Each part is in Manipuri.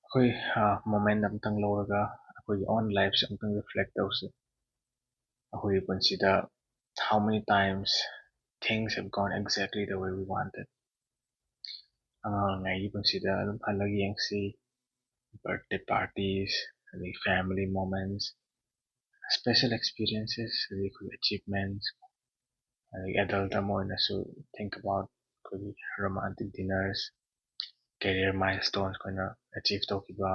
ꯑꯩꯈꯣꯏ ꯃꯣꯃꯦꯟ ꯑꯝꯇꯪ ꯂꯧꯔꯒ ꯑꯩꯈꯣꯏꯒꯤ ꯑꯣꯟ ꯂꯥꯏꯐꯁꯦ ꯑꯝꯇꯪ ꯔꯤꯐ꯭ꯂꯦꯛ ꯇꯧꯁꯤ ꯑꯩꯈꯣꯏꯒꯤ ꯄꯨꯟꯁꯤꯗ how many times things have gone exactly the way we wanted ꯑꯉꯥꯡ ꯑꯣꯏꯔꯤꯉꯩꯒꯤ ꯄꯨꯟꯁꯤꯗ ꯑꯗꯨꯝ ꯍꯜꯂꯒ ꯌꯦꯡꯁꯤ birthday parties ꯑꯗꯒꯤ family moments special experiences ꯑꯗꯒꯤ ꯑꯩꯈꯣꯏꯒꯤ achievements ꯑꯗꯒꯤ adult ꯑꯃ ꯑꯣꯏꯅꯁꯨ think about ꯑꯩꯈꯣꯏꯒꯤ romantic dinners career milestones ꯑꯩꯈꯣꯏꯅ achieve ꯇꯧꯈꯤꯕ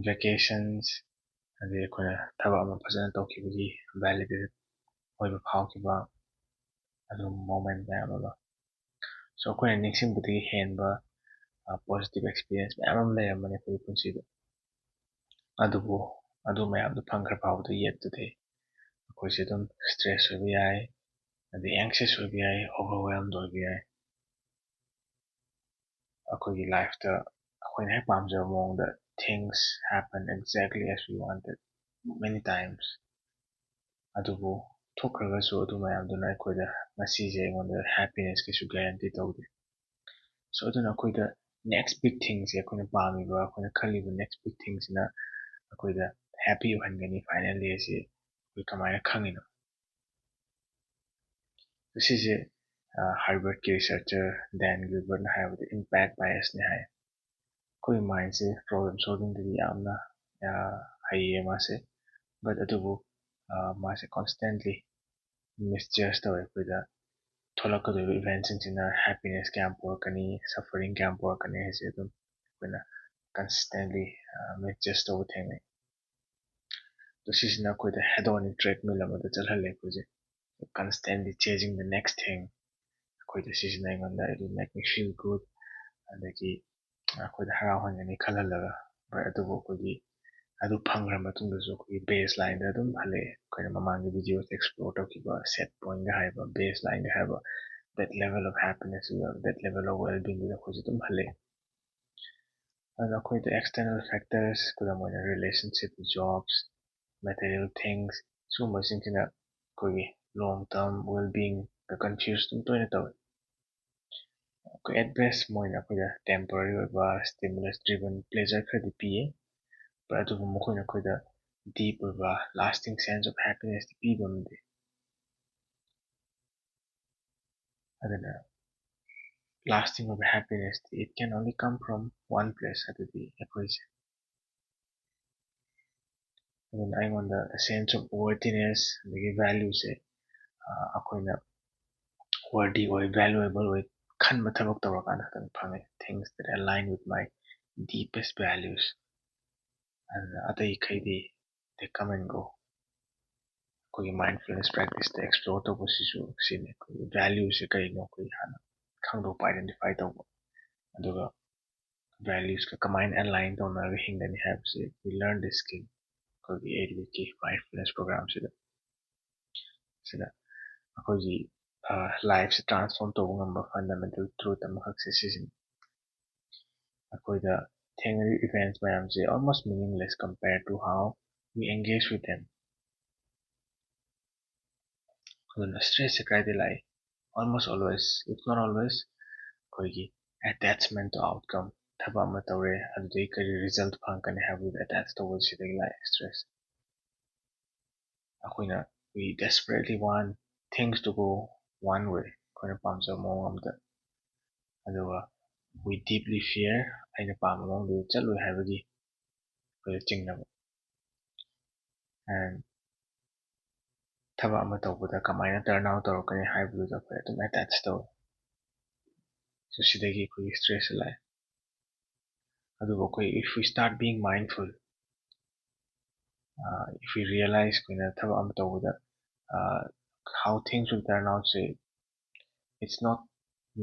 vacations ꯑꯗꯩ ꯑꯩꯈꯣꯏꯅ ꯊꯕꯛ ꯑꯃ ꯐꯖꯅ ꯇꯧꯈꯤꯕꯒꯤ ꯚꯦꯂꯤꯗꯦꯇꯦꯠ ꯑꯣꯏꯕ ꯐꯥꯎꯈꯤꯕ ꯑꯗꯨꯒꯨꯝꯕ ꯃꯣꯃꯦꯟ ꯃꯌꯥꯝ ꯑꯃ ꯁꯣ ꯑꯩꯈꯣꯏꯅ ꯅꯤꯡꯁꯤꯡꯕꯗꯒꯤ ꯍꯦꯟꯕ ꯄꯣꯖꯤꯇꯤꯚ ꯑꯦꯛꯁꯄꯤꯔꯤꯌꯦꯟꯁ ꯃꯌꯥꯝ ꯑꯃ ꯂꯩꯔꯝꯕꯅꯤ ꯑꯩꯈꯣꯏꯒꯤ ꯄꯨꯟꯁꯤꯗ ꯑꯗꯨꯕꯨ ꯑꯗꯨ ꯃꯌꯥꯝꯗꯣ ꯐꯪꯈ꯭ꯔ ꯐꯥꯎꯕꯗ ꯌꯦꯠ ꯇꯨꯗꯦ ꯑꯩꯈꯣꯏꯁꯦ ꯑꯗꯨꯝ ꯁ꯭ꯇ꯭ꯔꯦꯁ ꯑꯣꯏꯕ ꯌꯥꯏ ꯑꯗꯩ ꯑꯦꯡꯁꯤꯌꯁ ꯑꯣꯏꯕ ꯌꯥꯏ ꯑꯣꯚꯔꯋꯦꯜꯝ ꯑꯣꯏꯕ ꯌꯥꯏ ꯑꯩꯈꯣꯏꯒꯤ ꯂꯥꯏꯐꯇ ꯑꯩꯈꯣꯏꯅ ꯍꯦꯛ ꯄꯥꯝꯖꯕ ꯃꯑꯣꯡꯗ things happen exactly as we wanted many times ꯑꯗꯨꯕꯨ ꯊꯣꯛꯈ꯭ꯔꯒꯁꯨ ꯑꯗꯨ ꯃꯌꯥꯝꯗꯨꯅ ꯑꯩꯈꯣꯏꯗ ꯉꯁꯤꯁꯦ ꯑꯩꯉꯣꯟꯗ ꯍꯦꯄꯤꯅꯦꯁ ꯀꯩꯁꯨ ꯒꯦꯔꯦꯟꯇꯤ ꯇꯧꯗꯦ ꯁꯣ ꯑꯗꯨꯅ ꯑꯩꯈꯣꯏꯗ ꯅꯦꯛꯁ ꯕꯤꯛ ꯊꯤꯡꯁꯦ ꯑꯩꯈꯣꯏꯅ ꯄꯥꯝꯃꯤꯕ ꯑꯩꯈꯣꯏꯅ ꯈꯜꯂꯤꯕ ꯅꯦꯛꯁ ꯕꯤꯛ ꯊꯤꯡꯁꯤꯅ ꯑꯩꯈꯣꯏꯗ ꯍꯦꯄꯤ ꯑꯣꯏꯍꯟꯒꯅꯤ ꯐꯥꯏꯅꯦꯜꯂꯤ ꯑꯁꯤ ꯑꯩꯈꯣꯏ ꯀꯃꯥꯏꯅ ꯈꯪꯉꯤꯅꯣ ꯁꯤꯁꯦ ꯍꯥꯔꯕꯔꯠꯀꯤ ꯔꯤꯁꯔꯆꯔ ꯗꯦꯟ ꯒꯤꯜꯕꯔꯠꯅ ꯍꯥꯏꯕꯗ ꯏꯝꯄꯦꯛ ꯕꯥꯏꯑꯁꯅꯤ ꯍꯥꯏ ꯑꯩꯈꯣꯏ ꯃꯥꯏꯟꯁꯦ ꯄ꯭ꯔꯣꯕ꯭ꯂꯦꯝ ꯁꯣꯜꯚꯤꯡꯗꯗꯤ ꯌꯥꯝꯅ ꯍꯩꯌꯦ ꯃꯥꯁꯦ ꯕꯠ ꯑꯗꯨꯕꯨ ꯃꯥꯁꯦ ꯀꯣꯟꯁꯇꯦꯟꯠꯂꯤ ꯃꯤꯁꯖꯁ ꯇꯧꯋꯦ ꯑꯩꯈꯣꯏꯗ ꯊꯣꯛꯂꯛꯀꯗꯣꯏꯕ ꯏꯚꯦꯟꯁꯤꯡꯁꯤꯅ ꯍꯦꯄꯤꯅꯦꯁ ꯀꯌꯥꯝ ꯄꯨꯔꯛꯀꯅꯤ ꯁꯐꯔꯤꯡ ꯀꯌꯥꯝ ꯄꯨꯔꯛꯀꯅꯤ ꯍꯥꯏꯁꯦ ꯑꯗꯨꯝ ꯑꯩꯈꯣꯏꯅ ꯀꯟꯁꯤꯁꯇꯦꯟꯠꯂꯤ ꯃꯤꯁꯖꯁ ꯇꯧꯕ ꯊꯦꯡꯅꯩ ꯑꯗꯣ ꯁꯤꯁꯤꯅ ꯑꯩꯈꯣꯏꯗ ꯍꯦꯗꯣꯅꯤꯛ ꯇ꯭ꯔꯦꯗꯃꯤꯜ ꯑꯃꯗ ꯆꯠꯍꯜꯂꯦ ꯑꯩꯈꯣꯏꯁꯦ constantly chasing the next thing ꯑꯩꯈꯣꯏꯗ ꯁꯤꯁꯤꯅ ꯑꯩꯉꯣꯟꯗ it will make me feel good ꯑꯗꯒꯤ ꯑꯩꯈꯣꯏꯗ ꯍꯔꯥꯎꯍꯟꯒꯅꯤ ꯈꯜꯍꯜꯂꯒ ꯑꯗꯨꯕꯨ ꯑꯩꯈꯣꯏꯒꯤ ꯑꯗꯨ ꯐꯪꯈ꯭ꯔ ꯃꯇꯨꯡꯗꯁꯨ ꯑꯩꯈꯣꯏꯒꯤ ꯕꯦꯁ ꯂꯥꯏꯟꯗ ꯑꯗꯨꯝ ꯍꯜꯂꯛꯑꯦ ꯑꯩꯈꯣꯏꯅ ꯃꯃꯥꯡꯒꯤ ꯚꯤꯗꯤꯑꯣꯁ ꯑꯦꯛꯁꯄ꯭ꯂꯣꯔ ꯇꯧꯈꯤꯕ ꯁꯦꯠ ꯄꯣꯏꯟꯠꯒ ꯍꯥꯏꯕ ꯕꯦꯁ ꯂꯥꯏꯟꯒ ꯍꯥꯏꯕ that level of happiness that level of well-being ꯑꯩꯈꯣꯏꯁꯦ ꯑꯗꯨꯝ ꯍꯜꯂꯛꯑꯦ ꯑꯗꯨꯅ ꯑꯩꯈꯣꯏꯗ external factors ꯈꯨꯗꯝ ꯑꯣꯏꯅ relationship jobs material things ꯁꯤꯒꯨꯝꯕꯁꯤꯡꯁꯤꯅ ꯑꯩꯈꯣꯏꯒꯤ ꯂꯣꯡ ꯇꯔꯝ ꯋꯦꯜꯕꯤꯡꯒ ꯀꯟꯐ꯭ꯌꯨꯁ ꯑꯗꯨꯝ ꯇꯣꯏꯅ ꯇꯧꯋꯤ ꯑꯩꯈꯣꯏ ꯑꯦꯠ ꯕꯦꯁ ꯃꯣꯏꯅ ꯑꯩꯈꯣꯏꯗ ꯇꯦꯝꯄꯔꯔꯤ ꯑꯣꯏꯕ ꯁ꯭ꯇꯤꯃꯨꯂꯁ ꯗ꯭ꯔꯤꯚꯟ ꯄ꯭ꯂꯦꯖꯔ ꯈꯔꯗꯤ ꯄꯤꯌꯦ ꯑꯗꯨꯕꯨ ꯃꯈꯣꯏꯅ ꯑꯩꯈꯣꯏꯗ ꯗꯤꯞ ꯑꯣꯏꯕ ꯂꯥꯁꯇꯤꯡ ꯁꯦꯟꯁ ꯑꯣꯐ ꯍꯦꯄꯤꯅꯦꯁꯇꯤ ꯄꯤꯕ ꯉꯝꯗꯦ ꯑꯗꯨꯅ lasting of happiness it can only come from one place ꯑꯗꯨꯗꯤ ꯑꯩꯈꯣꯏꯁꯦ ꯑꯗꯨꯅ ꯑꯩꯉꯣꯟꯗ sense of worthiness ꯑꯗꯒꯤ valueꯁꯦ ꯑꯩꯈꯣꯏꯅ worthy ꯑꯣꯏ valuable ꯑꯣꯏ ꯈꯟꯕ ꯊꯕꯛ ꯇꯧꯔꯀꯥꯟꯗ ꯈꯛꯇꯪ ꯐꯪꯉꯦ things that align with my deepest values ꯑꯗꯨꯅ ꯑꯇꯩꯈꯩꯗꯤ they come and go ꯑꯩꯈꯣꯏꯒꯤ mindfulness practiceꯇ explore ꯇꯧꯕꯁꯤꯁꯨ ꯁꯤꯅꯤ ꯑꯩꯈꯣꯏꯒꯤ valueꯁꯦ ꯀꯔꯤꯅꯣ ꯑꯩꯈꯣꯏ ꯍꯥꯟꯅ ꯈꯪꯗꯣꯛꯄ identify ꯇꯧꯕ ꯑꯗꯨꯒ valuesꯀ ꯀꯃꯥꯏꯅ align ꯇꯧꯅꯔꯒ ꯍꯤꯡꯒꯅꯤ ꯍꯥꯏꯕꯁꯤ we learn this skill ꯑꯩꯈꯣꯏꯒꯤ 8 weekꯀꯤ mindfulness ꯄ꯭ꯔꯣꯒ꯭ꯔꯥꯝꯁꯤꯗ ꯁꯤꯗ ꯑꯩꯈꯣꯏꯒꯤ ꯂꯥꯏꯐꯁꯦ ꯇ꯭ꯔꯥꯟꯁꯐꯣꯔꯝ ꯇꯧꯕ ꯉꯝꯕ ꯐꯟꯗꯥꯃꯦꯟꯇꯦꯜ ꯇ꯭ꯔꯨꯠ ꯑꯃꯈꯛꯁꯦ ꯁꯤꯁꯤꯅꯤ ꯑꯩꯈꯣꯏꯗ ꯊꯦꯡꯅꯔꯤꯕ ꯏꯚꯦꯟꯠꯁ ꯃꯌꯥꯝꯁꯦ almost meaningless compared to how we engage with them ꯑꯗꯨꯅ ꯁ꯭ꯇ꯭ꯔꯦꯁꯁꯦ ꯀꯥꯏꯗ ꯂꯥꯛꯏ almost always if not always ꯑꯩꯈꯣꯏꯒꯤ attachment to outcome ꯊꯕꯛ ꯑꯃ ꯇꯧꯔꯦ ꯑꯗꯨꯗꯒꯤ ꯀꯔꯤ ꯔꯤꯖꯜꯠ ꯐꯪꯒꯅꯤ ꯍꯥꯏꯕꯗꯨꯗ ꯑꯦꯇꯦꯆ ꯇꯧꯕꯁꯤꯗꯒꯤ ꯂꯥꯛꯑꯦ ꯁ꯭ꯇ꯭ꯔꯦꯁ ꯑꯩꯈꯣꯏꯅ we desperately want things to go one way ꯑꯩꯈꯣꯏꯅ ꯄꯥꯝꯖꯕ ꯃꯑꯣꯡ ꯑꯃꯗ ꯑꯗꯨꯒ we deeply fear ꯑꯩꯅ ꯄꯥꯝꯕ ꯃꯑꯣꯡꯗꯨꯗ ꯆꯠꯂꯣꯏ ꯍꯥꯏꯕꯒꯤ ꯑꯩꯈꯣꯏꯗ ꯆꯤꯡꯅꯕ and ꯊꯕꯛ ꯑꯃ ꯇꯧꯕꯗ ꯀꯃꯥꯏꯅ ꯇꯔꯟ ꯑꯥꯎꯠ ꯇꯧꯔꯛꯀꯅꯤ ꯍꯥꯏꯕꯗꯨꯗ ꯑꯩꯈꯣꯏ ꯑꯗꯨꯝ ꯑꯦꯇꯦꯆ ꯇꯧꯋꯤ ꯁꯣ ꯁꯤꯗꯒꯤ ꯑꯩꯈꯣꯏꯒꯤ ꯁ꯭ꯇ꯭ꯔꯦꯁꯁꯦ ꯂꯥꯛꯑꯦ ꯑꯗꯨꯕꯨ ꯑꯩꯈꯣꯏ if we start being mindful if we realize ꯑꯩꯈꯣꯏꯅ ꯊꯕꯛ ꯑꯃ ꯇꯧꯕꯗ how things will turn out say it's not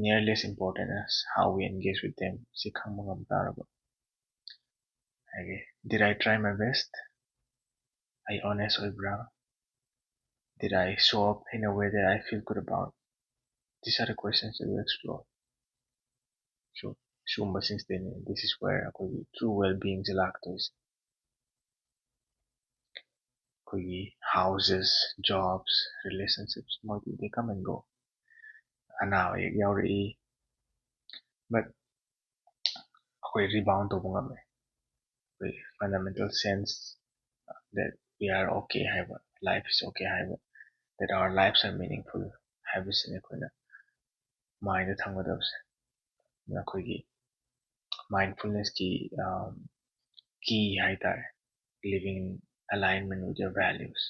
nearly as important as how we engage with them ꯁꯤ ꯈꯪꯕ ꯉꯝ ꯇꯥꯔꯕ ꯍꯥꯏꯒꯦ did I try my best ꯑꯩ honest ꯑꯣꯏꯕ꯭ꯔꯥ did I show up in a way that I feel good about these are the questions that we explore so ꯁꯤꯒꯨꯝꯕꯁꯤꯡꯁꯤꯗꯅꯤ this is where ꯑꯩꯈꯣꯏꯒꯤ true well-beingꯁꯦ ꯂꯥꯛꯇꯣꯏꯁꯦ ꯑꯩꯈꯣꯏꯒꯤ houses jobs relationships ꯃꯣꯏꯗꯤ they come and go ꯑꯅꯥꯕ ꯍꯦꯛ ꯌꯥꯎꯔꯛꯏ but ꯑꯩꯈꯣꯏ ꯔꯤꯕꯥꯎꯟ ꯇꯧꯕ ꯉꯝꯃꯦ fundamental sense that we are okay haiba, life is okay haiba, that our lives are meaningful habitsini akoina mind da thamgadabse akoigi mindfulness ki key haitare living in alignment with your values.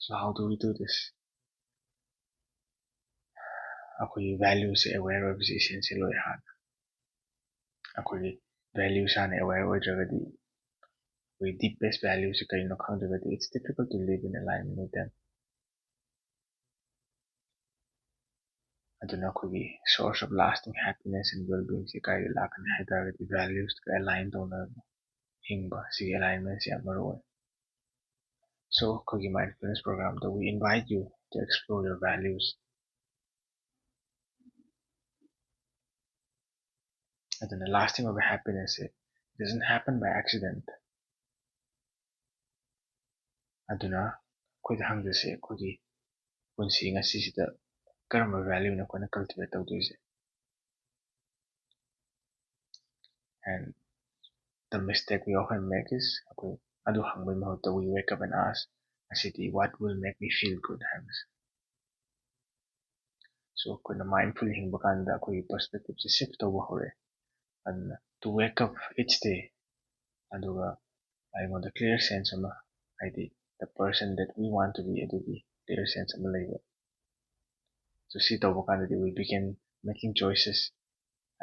So how do we do this? ꯑꯩꯈꯣꯏꯒꯤ ꯚꯦꯂ꯭ꯌꯨꯁꯦ ꯑꯦꯋꯦꯌꯔ ꯑꯣꯏꯕꯁꯦ ꯏꯁꯦꯟꯁꯤꯌꯦꯜ ꯑꯣꯏ ꯍꯥꯟꯅ ꯑꯩꯈꯣꯏꯒꯤ ꯚꯦꯂ꯭ꯌꯨꯁ ꯍꯥꯟꯅ ꯑꯦꯋꯦꯌꯔ ꯑꯣꯏꯗ꯭ꯔꯒꯗꯤ ꯑꯩꯈꯣꯏꯒꯤ ꯗꯤꯄꯦꯁ ꯚꯦꯂ꯭ꯌꯨꯁꯦ ꯀꯔꯤꯅꯣ ꯈꯪꯗ꯭ꯔꯒꯗꯤ it's difficult to live in alignment with them ꯑꯗꯨꯅ ꯑꯩꯈꯣꯏꯒꯤ source of lasting happiness and well ꯕꯤꯡꯁꯦ ꯀꯥꯏꯗ ꯂꯥꯛꯀꯅꯤ ꯍꯥꯏ ꯇꯥꯔꯒꯗꯤ ꯚꯦꯂ꯭ꯌꯨꯁꯀ ꯑꯦꯂꯥꯏꯟ ꯇꯧꯅꯔꯒ ꯍꯤꯡꯕ ꯁꯤꯒꯤ ꯑꯦꯂꯥꯏꯟꯃꯦꯟꯠꯁꯦ ꯌꯥꯝ ꯃꯔꯨ ꯑꯣꯏ ꯁꯣ ꯑꯩꯈꯣꯏꯒꯤ ꯃꯥꯏꯟꯗꯐulness ꯄ꯭ꯔꯣꯒ꯭ꯔꯥꯝꯗ we invite you to explore your values ꯑꯗꯨꯅ ꯂꯥꯁꯇꯤꯡ ꯑꯣꯏꯕ ꯍꯦꯄꯤꯅꯦꯁꯁꯦ doesn't happen by accident ꯑꯗꯨꯅ ꯑꯩꯈꯣꯏꯗ ꯍꯪꯖꯁꯦ ꯑꯩꯈꯣꯏꯒꯤ ꯄꯨꯟꯁꯤ ꯉꯁꯤꯁꯤꯗ ꯀꯔꯝꯕ ꯚꯦꯂ꯭ꯌꯨꯅ ꯑꯩꯈꯣꯏꯅ ꯀꯜꯇꯤꯚꯦꯠ ꯇꯧꯗꯣꯏꯁꯦ and the mistake we often make is ꯑꯩꯈꯣꯏ ꯑꯗꯨ ꯍꯪꯕꯒꯤ ꯃꯍꯨꯠꯇ we wake up and ask ꯉꯁꯤꯗꯤ what will make me feel good ꯍꯥꯏꯕꯁꯦ so ꯑꯩꯈꯣꯏꯅ mindful ꯍꯤꯡꯕ ꯀꯥꯟꯗ ꯑꯩꯈꯣꯏꯒꯤ perspectiveꯁꯦ shift ꯇꯧꯕ ꯍꯧꯔꯛꯑꯦ ꯑꯗꯨꯅ to wake up each day ꯑꯗꯨꯒ ꯑꯩꯉꯣꯟꯗ clear sense ꯑꯃ ꯍꯥꯏꯗꯤ the person that we want to be ꯑꯗꯨꯒꯤ clear sense ꯑꯃ ꯂꯩꯕ so ꯁꯤ ꯇꯧꯕ ꯀꯥꯟꯗꯗꯤ we begin making choices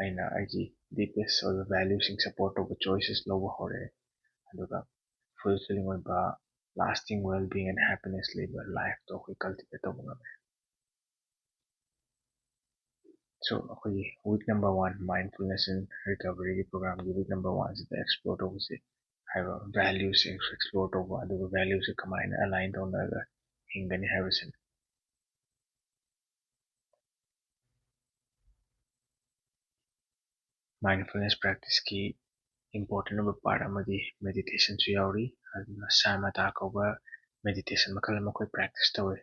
ꯑꯩꯅ ꯑꯩꯒꯤ deepest ꯑꯣꯏꯕ valuesꯤꯡ support ꯇꯧꯕ choices ꯂꯧꯕ ꯍꯧꯔꯛꯑꯦ ꯑꯗꯨꯒ fulfilling ꯑꯣꯏꯕ lasting well-being and happiness ꯂꯩꯕ ꯂꯥꯏꯐꯇꯣ ꯑꯩꯈꯣꯏ cultivate ꯇꯧꯕ ꯉꯝꯃꯦ so ꯑꯩꯈꯣꯏꯒꯤ week number 1 mindfulness and recovery programꯒꯤ week number 1 ꯁꯤꯗ explore ꯇꯧꯕꯁꯦ ꯍꯥꯏꯕ values explore ꯇꯧꯕ ꯑꯗꯨꯒ values ꯀꯃꯥꯏꯅ align ꯇꯧꯅꯔꯒ ꯍꯤꯡꯒꯅꯤ ꯍꯥꯏꯕꯁꯤꯅꯤ mindfulness practiceꯀꯤ important ꯑꯣꯏꯕ part ꯑꯃꯗꯤ meditationꯁꯨ ꯌꯥꯎꯔꯤ ꯑꯗꯨꯅ ꯁꯥꯃꯇꯥ ꯀꯧꯕ meditation ꯃꯈꯜ ꯑꯃ ꯑꯩꯈꯣꯏ practice ꯇꯧꯋꯦ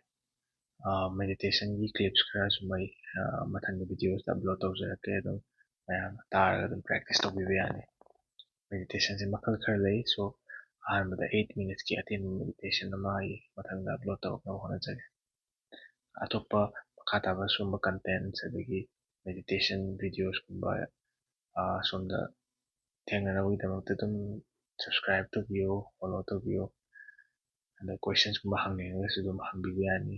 meditationꯒꯤ clips ꯈꯔꯁꯨ ꯃꯩ ꯃꯊꯪꯒꯤ videosꯗ upload ꯇꯧꯖꯔꯛꯀꯦ ꯑꯗꯨꯝ ꯃꯌꯥꯝ ꯇꯥꯔꯒ ꯑꯗꯨꯝ practice ꯇꯧꯕꯤꯕ ꯌꯥꯅꯤ meditationꯁꯦ ꯃꯈꯜ ꯈꯔ ꯂꯩ so ꯑꯍꯥꯟꯕꯗ 8 minutesꯀꯤ ꯑꯇꯦꯟꯕ meditation ꯑꯃ ꯑꯩ ꯃꯊꯪꯗ upload ꯇꯧꯔꯛꯅꯕ ꯍꯣꯠꯅꯖꯒꯦ ꯑꯇꯣꯞꯄ ꯃꯈꯥ ꯇꯥꯕ ꯁꯨꯝꯕ contents ꯑꯗꯒꯤ meditation videos ꯀꯨꯝꯕ ꯁꯣꯝꯗ ꯊꯦꯡꯅꯅꯕꯒꯤꯗꯃꯛꯇ ꯑꯗꯨꯝ subscribe ꯇꯧꯕꯤꯌꯣ follow ꯇꯧꯕꯤꯌꯣ ꯑꯗ questions ꯀꯨꯝꯕ ꯍꯪꯅꯤꯡꯉꯒꯁꯨ ꯑꯗꯨꯝ ꯍꯪꯕꯤꯕ ꯌꯥꯅꯤ